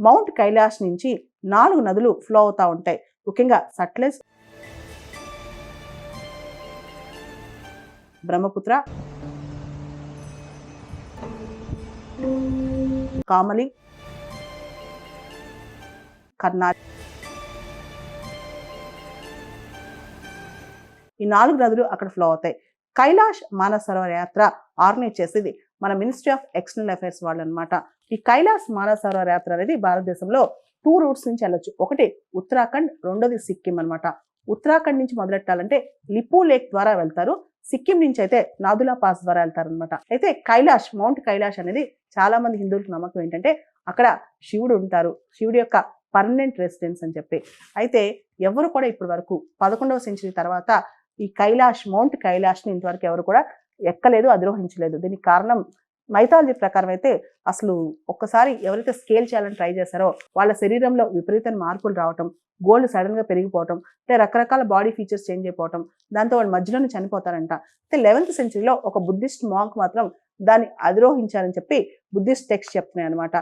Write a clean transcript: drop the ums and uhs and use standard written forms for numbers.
Mount Kailash నుంచి 4 నదులు flow అవుతూ ఉంటాయి. ముఖ్యంగా సట్లెజ్, బ్రహ్మపుత్ర, కామలి, కర్నాల్. ఈ 4 నదులు అక్కడ ఫ్లో అవుతాయి. కైలాష్ మానస సరోవర్ యాత్ర ఆర్గనైజ్ చేసేది మన మినిస్ట్రీ ఆఫ్ ఎక్స్టర్నల్ అఫైర్స్ వాళ్ళు అనమాట. ఈ కైలాష్ మానస సరోవర్ యాత్ర అనేది భారతదేశంలో 2 రూట్స్ నుంచి వెళ్ళొచ్చు. ఒకటి ఉత్తరాఖండ్, రెండోది సిక్కిం అనమాట. ఉత్తరాఖండ్ నుంచి మొదలెట్టాలంటే లిపు లేక్ ద్వారా వెళ్తారు. సిక్కిం నుంచి అయితే నాదులా పాస్ ద్వారా వెళ్తారు అనమాట. అయితే కైలాష్, మౌంట్ కైలాష్ అనేది చాలా మంది హిందువులకు నమ్మకం ఏంటంటే అక్కడ శివుడు ఉంటారు, శివుడి యొక్క పర్మనెంట్ రెసిడెన్స్ అని చెప్పి. అయితే ఎవరు కూడా ఇప్పటి వరకు 11వ సెంచరీ తర్వాత ఈ కైలాష్, మౌంట్ కైలాష్ని ఇంతవరకు ఎవరు కూడా ఎక్కలేదు, అధిరోహించలేదు. దీనికి కారణం మైథాలజీ ప్రకారం అయితే అసలు ఒక్కసారి ఎవరైతే స్కేల్ చేయాలని ట్రై చేశారో వాళ్ళ శరీరంలో విపరీతమైన మార్పులు రావటం, గోల్డ్ సడన్ గా పెరిగిపోవటం, అంటే రకరకాల బాడీ ఫీచర్స్ చేంజ్ అయిపోవటం, దాంతో వాళ్ళు మధ్యలోనే చనిపోతారంట. అయితే 11th సెంచరీలో ఒక బుద్ధిస్ట్ మాంక్ మాత్రం దాన్ని అధిరోహించారని చెప్పి బుద్ధిస్ట్ టెక్స్ట్ చెప్తున్నాయి అనమాట.